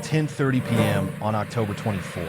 10:30 p.m. on October 24th,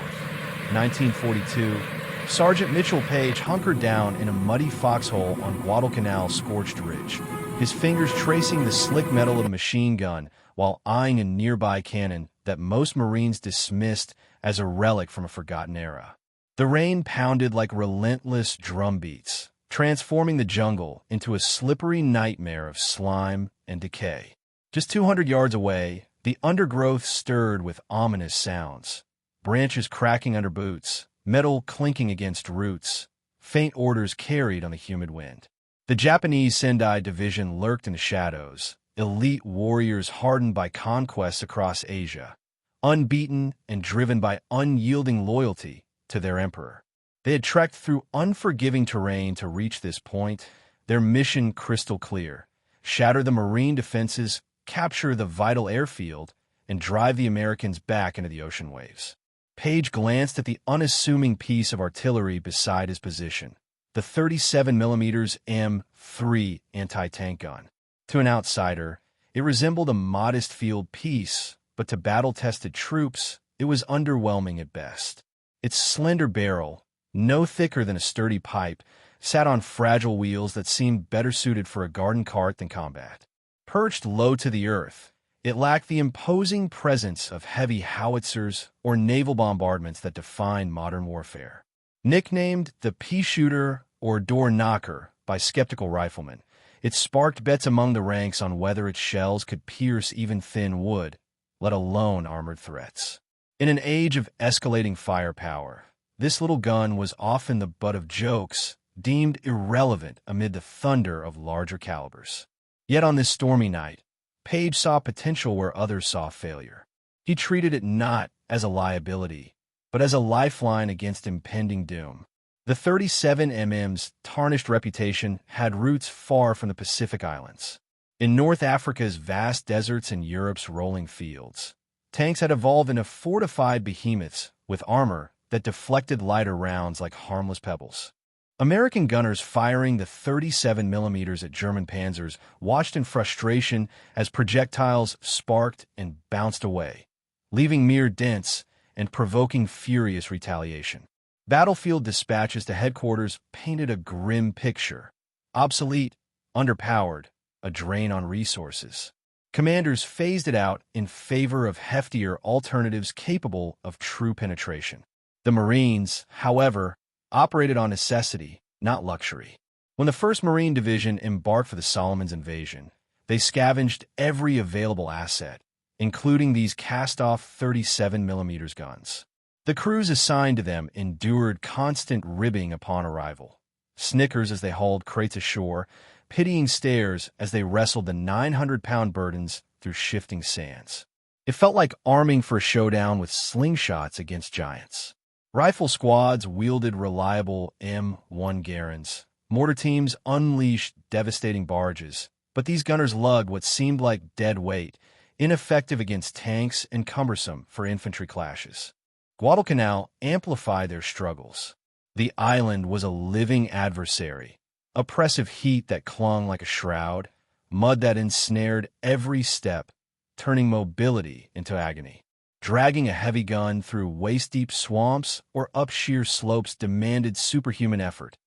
1942, Sergeant Mitchell Paige hunkered down in a muddy foxhole on Guadalcanal's scorched ridge, his fingers tracing the slick metal of a machine gun while eyeing a nearby cannon that most Marines dismissed as a relic from a forgotten era. The rain pounded like relentless drum beats, transforming the jungle into a slippery nightmare of slime and decay. Just 200 yards away, the undergrowth stirred with ominous sounds, branches cracking under boots, metal clinking against roots, faint orders carried on the humid wind. The Japanese Sendai Division lurked in the shadows, elite warriors hardened by conquests across Asia, unbeaten and driven by unyielding loyalty to their emperor. They had trekked through unforgiving terrain to reach this point, their mission crystal clear: shatter the Marine defenses, capture the vital airfield, and drive the Americans back into the ocean waves. Paige glanced at the unassuming piece of artillery beside his position, the 37mm M3 anti-tank gun. To an outsider, it resembled a modest field piece, but to battle-tested troops, it was underwhelming at best. Its slender barrel, no thicker than a sturdy pipe, sat on fragile wheels that seemed better suited for a garden cart than combat. Perched low to the earth, it lacked the imposing presence of heavy howitzers or naval bombardments that define modern warfare. Nicknamed the peashooter or door knocker by skeptical riflemen, it sparked bets among the ranks on whether its shells could pierce even thin wood, let alone armored threats. In an age of escalating firepower, this little gun was often the butt of jokes, deemed irrelevant amid the thunder of larger calibers. Yet on this stormy night, Paige saw potential where others saw failure. He treated it not as a liability, but as a lifeline against impending doom. The 37mm's tarnished reputation had roots far from the Pacific Islands. In North Africa's vast deserts and Europe's rolling fields, tanks had evolved into fortified behemoths with armor that deflected lighter rounds like harmless pebbles. American gunners firing the 37mm at German panzers watched in frustration as projectiles sparked and bounced away, leaving mere dents and provoking furious retaliation. Battlefield dispatches to headquarters painted a grim picture: obsolete, underpowered, a drain on resources. Commanders phased it out in favor of heftier alternatives capable of true penetration. The Marines, however, operated on necessity, not luxury. When the 1st Marine Division embarked for the Solomons invasion, they scavenged every available asset, including these cast-off 37mm guns. The crews assigned to them endured constant ribbing upon arrival, snickers as they hauled crates ashore, pitying stares as they wrestled the 900-pound burdens through shifting sands. It felt like arming for a showdown with slingshots against giants. Rifle squads wielded reliable M1 Garens. Mortar teams unleashed devastating barges, but these gunners lugged what seemed like dead weight, ineffective against tanks and cumbersome for infantry clashes. Guadalcanal amplified their struggles. The island was a living adversary, oppressive heat that clung like a shroud, mud that ensnared every step, turning mobility into agony. Dragging a heavy gun through waist-deep swamps or up sheer slopes demanded superhuman effort.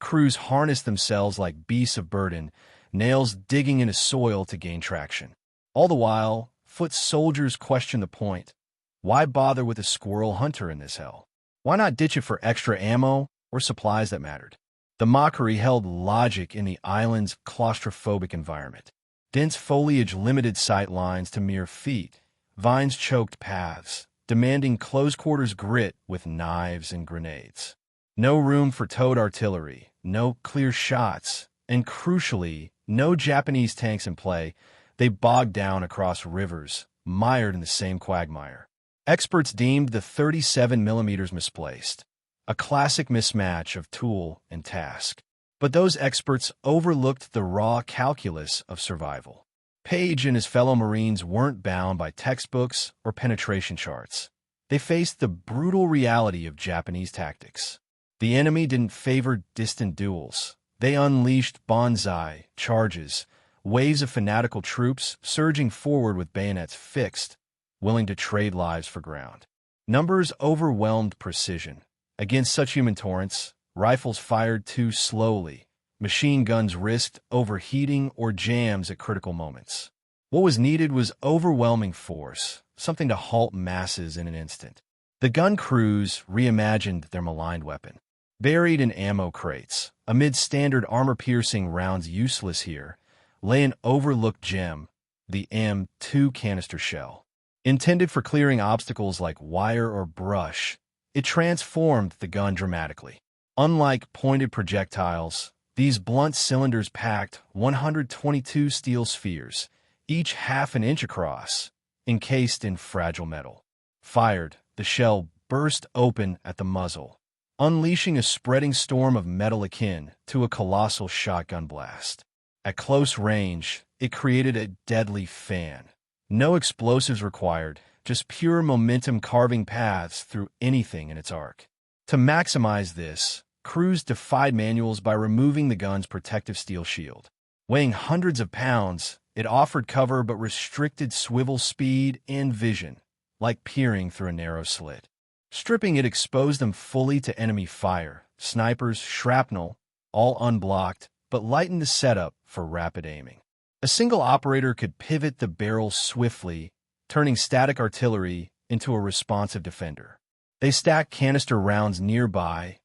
Crews harnessed themselves like beasts of burden, nails digging into soil to gain traction. All the while, foot soldiers questioned the point. Why bother with a squirrel hunter in this hell? Why not ditch it for extra ammo or supplies that mattered? The mockery held logic in the island's claustrophobic environment. Dense foliage limited sight lines to mere feet. Vines choked paths, demanding close-quarters grit with knives and grenades. No room for towed artillery, no clear shots, and crucially, no Japanese tanks in play. They bogged down across rivers, mired in the same quagmire. Experts deemed the 37mm misplaced, a classic mismatch of tool and task. But those experts overlooked the raw calculus of survival. Paige and his fellow Marines weren't bound by textbooks or penetration charts. They faced the brutal reality of Japanese tactics. The enemy didn't favor distant duels. They unleashed Banzai charges, waves of fanatical troops surging forward with bayonets fixed, willing to trade lives for ground. Numbers overwhelmed precision. Against such human torrents, rifles fired too slowly. Machine guns risked overheating or jams at critical moments. What was needed was overwhelming force, something to halt masses in an instant. The gun crews reimagined their maligned weapon. Buried in ammo crates, amid standard armor-piercing rounds useless here, lay an overlooked gem, the M2 canister shell. Intended for clearing obstacles like wire or brush, it transformed the gun dramatically. Unlike pointed projectiles, these blunt cylinders packed 122 steel spheres, each half an inch across, encased in fragile metal. Fired, the shell burst open at the muzzle, unleashing a spreading storm of metal akin to a colossal shotgun blast. At close range, it created a deadly fan. No explosives required, just pure momentum carving paths through anything in its arc. To maximize this, crews defied manuals by removing the gun's protective steel shield. Weighing hundreds of pounds, it offered cover but restricted swivel speed and vision, like peering through a narrow slit. Stripping it exposed them fully to enemy fire, snipers, shrapnel, all unblocked, but lightened the setup for rapid aiming. A single operator could pivot the barrel swiftly, turning static artillery into a responsive defender. They stacked canister rounds nearby,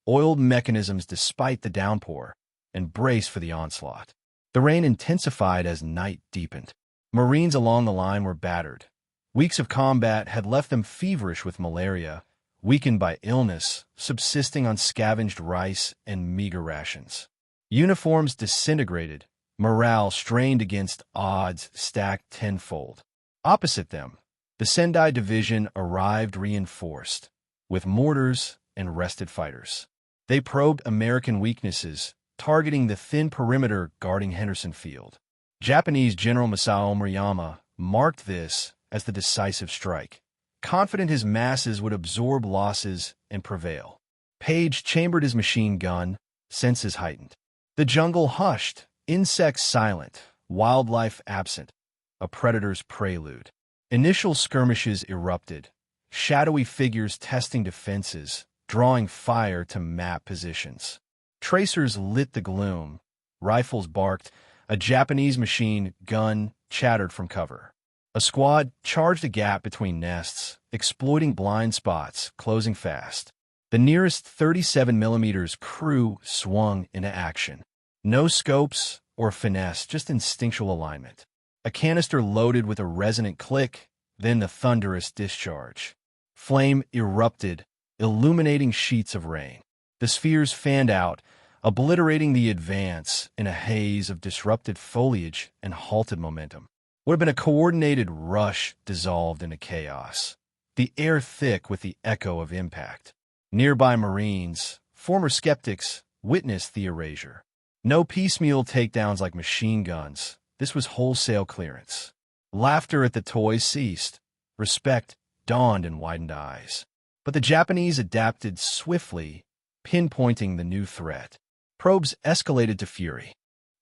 oiled mechanisms despite the downpour, and braced for the onslaught. The rain intensified as night deepened. Marines along the line were battered. Weeks of combat had left them feverish with malaria, weakened by illness, subsisting on scavenged rice and meager rations. Uniforms disintegrated, morale strained against odds stacked tenfold. Opposite them, the Sendai Division arrived reinforced, with mortars and rested fighters. They probed American weaknesses, targeting the thin perimeter guarding Henderson Field. Japanese General Masao Murayama marked this as the decisive strike, confident his masses would absorb losses and prevail. Paige chambered his machine gun, senses heightened. The jungle hushed, insects silent, wildlife absent, a predator's prelude. Initial skirmishes erupted, shadowy figures testing defenses, drawing fire to map positions. Tracers lit the gloom, rifles barked, a Japanese machine gun chattered from cover. A squad charged a gap between nests, exploiting blind spots, closing fast. The nearest 37mm crew swung into action. No scopes or finesse, just instinctual alignment. A canister loaded with a resonant click, then the thunderous discharge. Flame erupted, illuminating sheets of rain. The spheres fanned out, obliterating the advance in a haze of disrupted foliage and halted momentum. Would have been a coordinated rush dissolved into chaos, the air thick with the echo of impact. Nearby Marines, former skeptics, witnessed the erasure. No piecemeal takedowns like machine guns. This was wholesale clearance. Laughter at the toys ceased. Respect dawned in widened eyes. But the Japanese adapted swiftly, pinpointing the new threat. Probes escalated to fury.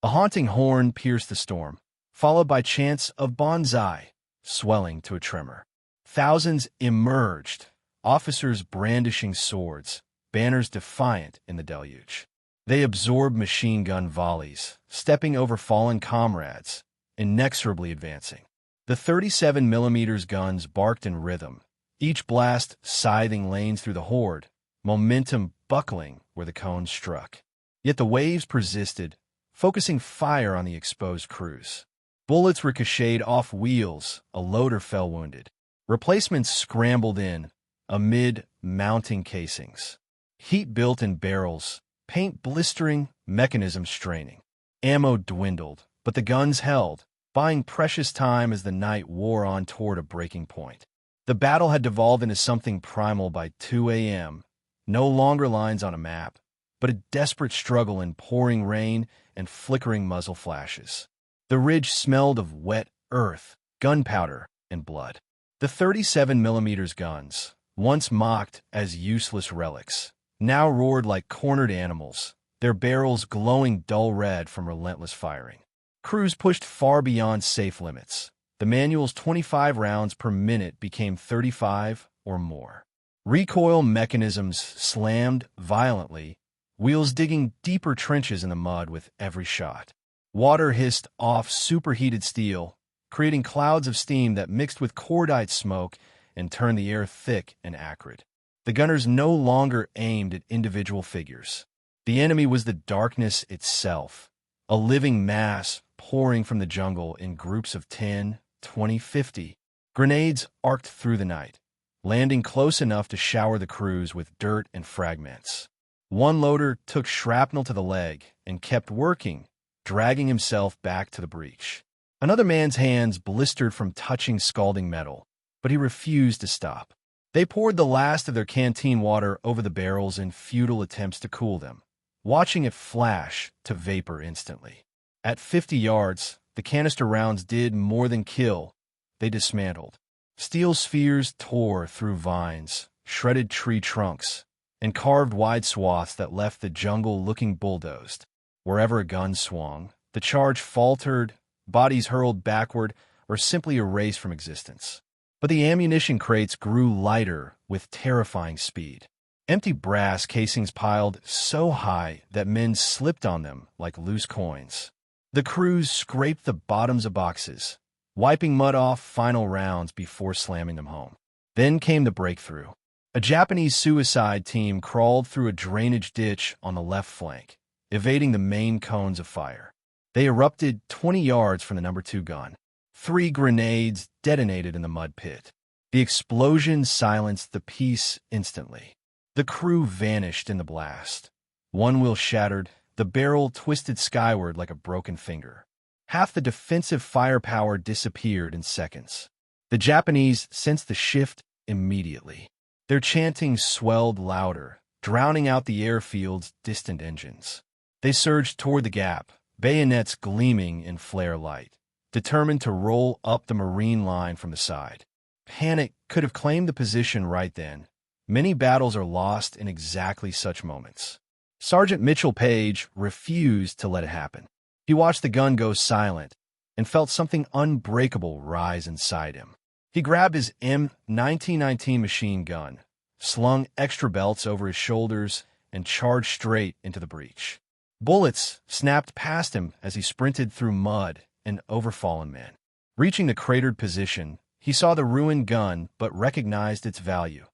A haunting horn pierced the storm, followed by chants of Banzai, swelling to a tremor. Thousands emerged, officers brandishing swords, banners defiant in the deluge. They absorbed machine gun volleys, stepping over fallen comrades, inexorably advancing. The 37mm guns barked in rhythm, each blast scything lanes through the horde, momentum buckling where the cones struck. Yet the waves persisted, focusing fire on the exposed crews. Bullets ricocheted off wheels, a loader fell wounded. Replacements scrambled in, amid mounting casings. Heat built in barrels, paint blistering, mechanism straining. Ammo dwindled, but the guns held, buying precious time as the night wore on toward a breaking point. The battle had devolved into something primal by 2 a.m., no longer lines on a map, but a desperate struggle in pouring rain and flickering muzzle flashes. The ridge smelled of wet earth, gunpowder, and blood. The 37mm guns, once mocked as useless relics, now roared like cornered animals, their barrels glowing dull red from relentless firing. Crews pushed far beyond safe limits. The manual's 25 rounds per minute became 35 or more. Recoil mechanisms slammed violently, wheels digging deeper trenches in the mud with every shot. Water hissed off superheated steel, creating clouds of steam that mixed with cordite smoke and turned the air thick and acrid. The gunners no longer aimed at individual figures. The enemy was the darkness itself, a living mass pouring from the jungle in groups of 10, 20, 50. Grenades arced through the night, landing close enough to shower the crews with dirt and fragments. One loader took shrapnel to the leg and kept working, dragging himself back to the breach. Another man's hands blistered from touching scalding metal, but he refused to stop. They poured the last of their canteen water over the barrels in futile attempts to cool them, watching it flash to vapor instantly. At 50 yards, the canister rounds did more than kill. They dismantled. Steel spheres tore through vines, shredded tree trunks, and carved wide swaths that left the jungle looking bulldozed. Wherever a gun swung, the charge faltered, bodies hurled backward, or simply erased from existence. But the ammunition crates grew lighter with terrifying speed. Empty brass casings piled so high that men slipped on them like loose coins. The crews scraped the bottoms of boxes, wiping mud off final rounds before slamming them home. Then came the breakthrough. A Japanese suicide team crawled through a drainage ditch on the left flank, evading the main cones of fire. They erupted 20 yards from the number 2 gun. 3 grenades detonated in the mud pit. The explosion silenced the piece instantly. The crew vanished in the blast. One wheel shattered, the barrel twisted skyward like a broken finger. Half the defensive firepower disappeared in seconds. The Japanese sensed the shift immediately. Their chanting swelled louder, drowning out the airfield's distant engines. They surged toward the gap, bayonets gleaming in flare light, determined to roll up the Marine line from the side. Panic could have claimed the position right then. Many battles are lost in exactly such moments. Sergeant Mitchell Paige refused to let it happen. He watched the gun go silent and felt something unbreakable rise inside him. He grabbed his M1919 machine gun, slung extra belts over his shoulders, and charged straight into the breach. Bullets snapped past him as he sprinted through mud and over fallen men. Reaching the cratered position, he saw the ruined gun but recognized its value.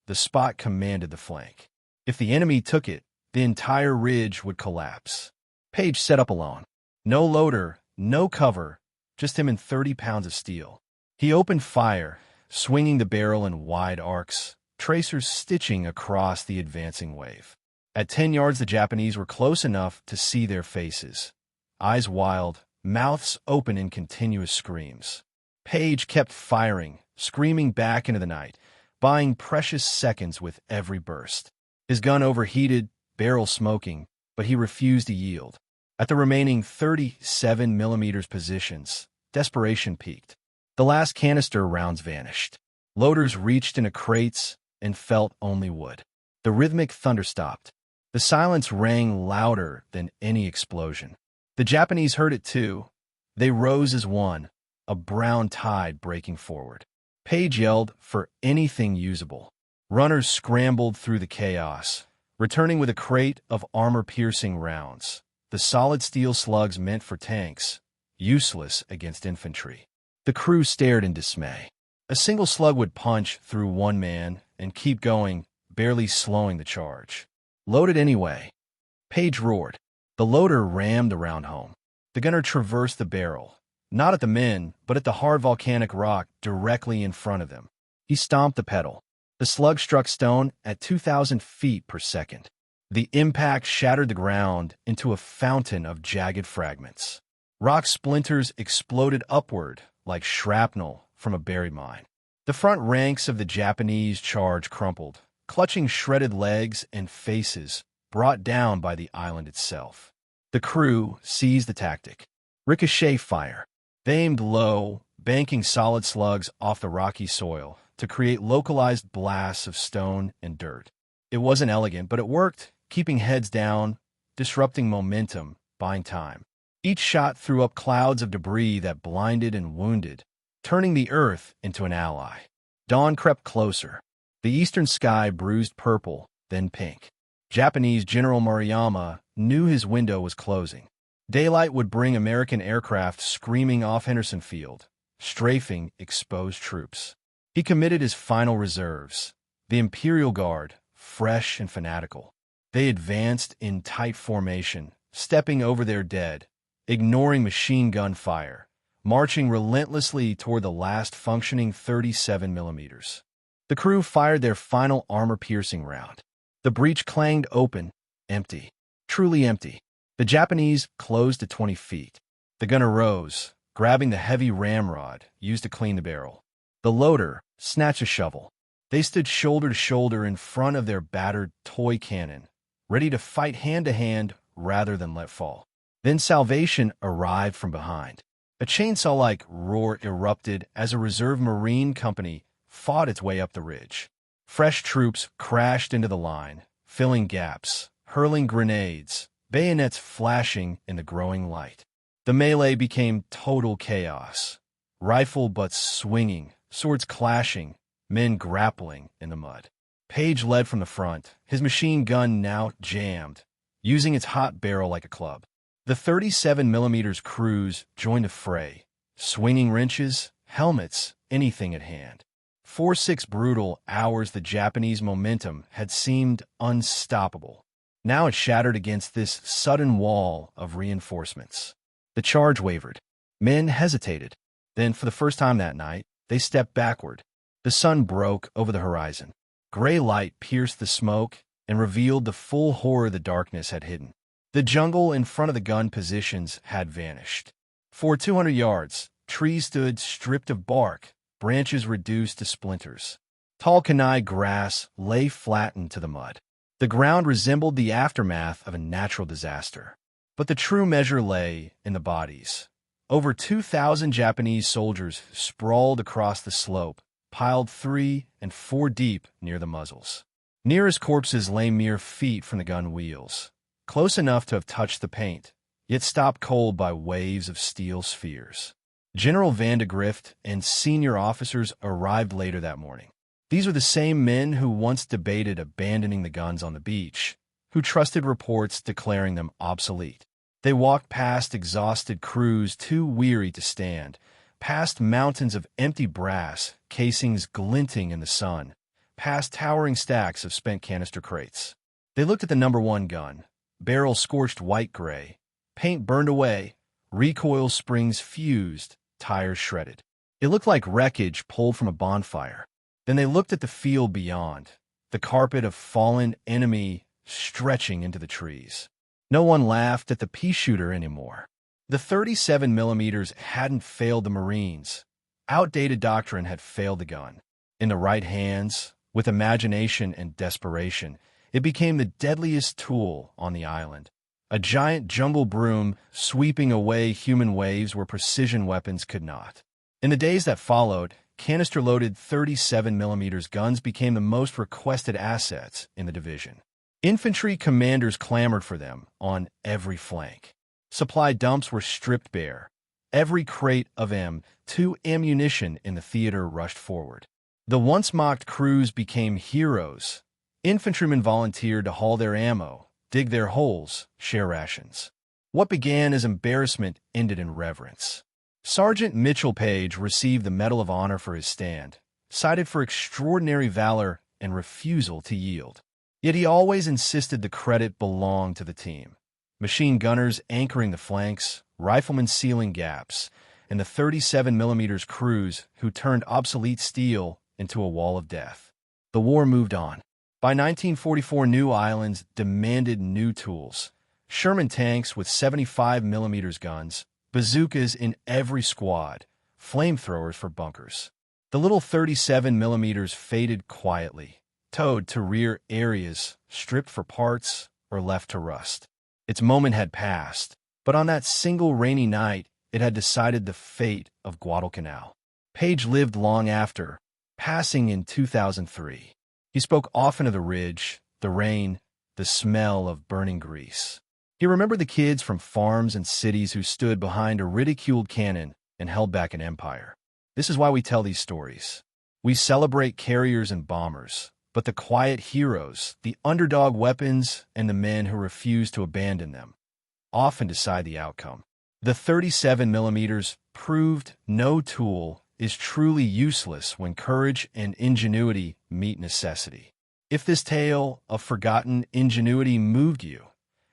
The spot commanded the flank. If the enemy took it, the entire ridge would collapse. Paige set up alone. No loader, no cover, just him and 30 pounds of steel. He opened fire, swinging the barrel in wide arcs, tracers stitching across the advancing wave. At 10 yards, the Japanese were close enough to see their faces. Eyes wild, mouths open in continuous screams. Paige kept firing, screaming back into the night, buying precious seconds with every burst. His gun overheated, barrel smoking, but he refused to yield. At the remaining 37 millimeters positions, desperation peaked. The last canister rounds vanished. Loaders reached into crates and felt only wood. The rhythmic thunder stopped. The silence rang louder than any explosion. The Japanese heard it too. They rose as one, a brown tide breaking forward. Paige yelled for anything usable. Runners scrambled through the chaos, returning with a crate of armor-piercing rounds, the solid steel slugs meant for tanks, useless against infantry. The crew stared in dismay. A single slug would punch through one man and keep going, barely slowing the charge. Loaded anyway. Paige roared. The loader rammed the round home. The gunner traversed the barrel, not at the men, but at the hard volcanic rock directly in front of them. He stomped the pedal. The slug struck stone at 2,000 feet per second. The impact shattered the ground into a fountain of jagged fragments. Rock splinters exploded upward like shrapnel from a buried mine. The front ranks of the Japanese charge crumpled, clutching shredded legs and faces brought down by the island itself. The crew seized the tactic. Ricochet fire. They aimed low, banking solid slugs off the rocky soil to create localized blasts of stone and dirt. It wasn't elegant, but it worked, keeping heads down, disrupting momentum, buying time. Each shot threw up clouds of debris that blinded and wounded, turning the earth into an ally. Dawn crept closer. The eastern sky bruised purple, then pink. Japanese General Maruyama knew his window was closing. Daylight would bring American aircraft screaming off Henderson Field, strafing exposed troops. He committed his final reserves, the Imperial Guard, fresh and fanatical. They advanced in tight formation, stepping over their dead, ignoring machine gun fire, marching relentlessly toward the last functioning 37 millimeters. The crew fired their final armor-piercing round. The breech clanged open, empty, truly empty. The Japanese closed to 20 feet. The gunner rose, grabbing the heavy ramrod used to clean the barrel. The loader snatched a shovel. They stood shoulder to shoulder in front of their battered toy cannon, ready to fight hand-to-hand rather than let fall. Then salvation arrived from behind. A chainsaw-like roar erupted as a reserve Marine company fought its way up the ridge. Fresh troops crashed into the line, filling gaps, hurling grenades, bayonets flashing in the growing light. The melee became total chaos. Rifle butts swinging, swords clashing, men grappling in the mud. Paige led from the front, his machine gun now jammed, using its hot barrel like a club. The 37 millimeters crews joined the fray, swinging wrenches, helmets, anything at hand. For 6 brutal hours, the Japanese momentum had seemed unstoppable. Now it shattered against this sudden wall of reinforcements. The charge wavered. Men hesitated. Then, for the first time that night, they stepped backward. The sun broke over the horizon. Gray light pierced the smoke and revealed the full horror the darkness had hidden. The jungle in front of the gun positions had vanished. For 200 yards, trees stood stripped of bark, branches reduced to splinters. Tall kanai grass lay flattened to the mud. The ground resembled the aftermath of a natural disaster. But the true measure lay in the bodies. Over 2,000 Japanese soldiers sprawled across the slope, piled 3 and 4 deep near the muzzles. Nearest corpses lay mere feet from the gun wheels, close enough to have touched the paint, yet stopped cold by waves of steel spheres. General Van de Grift and senior officers arrived later that morning. These are the same men who once debated abandoning the guns on the beach, who trusted reports declaring them obsolete. They walked past exhausted crews too weary to stand, past mountains of empty brass, casings glinting in the sun, past towering stacks of spent canister crates. They looked at the number 1 gun, barrel scorched white-gray, paint burned away, recoil springs fused, tires shredded. It looked like wreckage pulled from a bonfire. Then they looked at the field beyond, the carpet of fallen enemy stretching into the trees. No one laughed at the peashooter anymore. The 37 millimeters hadn't failed the Marines. Outdated doctrine had failed the gun. In the right hands, with imagination and desperation, it became the deadliest tool on the island. A giant jungle broom sweeping away human waves where precision weapons could not. In the days that followed, canister-loaded 37 millimeters guns became the most requested assets in the division. Infantry commanders clamored for them on every flank. Supply dumps were stripped bare. Every crate of M2 ammunition in the theater rushed forward. The once mocked crews became heroes. Infantrymen volunteered to haul their ammo, dig their holes, share rations. What began as embarrassment ended in reverence. Sergeant Mitchell Paige received the Medal of Honor for his stand, cited for extraordinary valor and refusal to yield. Yet he always insisted the credit belonged to the team. Machine gunners anchoring the flanks, riflemen sealing gaps, and the 37 millimeters crews who turned obsolete steel into a wall of death. The war moved on. By 1944, new islands demanded new tools. Sherman tanks with 75 millimeters guns, bazookas in every squad, flamethrowers for bunkers. The little 37 millimeters faded quietly, towed to rear areas, stripped for parts, or left to rust. Its moment had passed, but on that single rainy night, it had decided the fate of Guadalcanal. Paige lived long after, passing in 2003. He spoke often of the ridge, the rain, the smell of burning grease. He remembered the kids from farms and cities who stood behind a ridiculed cannon and held back an empire. This is why we tell these stories. We celebrate carriers and bombers, but the quiet heroes, the underdog weapons, and the men who refuse to abandon them often decide the outcome. The 37mm proved no tool is truly useless when courage and ingenuity meet necessity. If this tale of forgotten ingenuity moved you,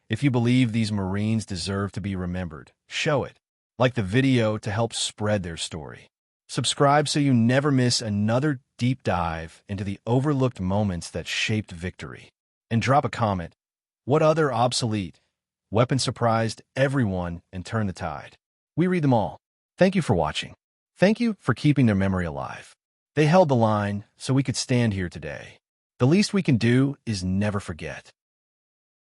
if you believe these Marines deserve to be remembered, show it. Like the video to help spread their story. Subscribe so you never miss another deep dive into the overlooked moments that shaped victory. And drop a comment. What other obsolete weapon surprised everyone and turned the tide? We read them all. Thank you for watching. Thank you for keeping their memory alive. They held the line so we could stand here today. The least we can do is never forget.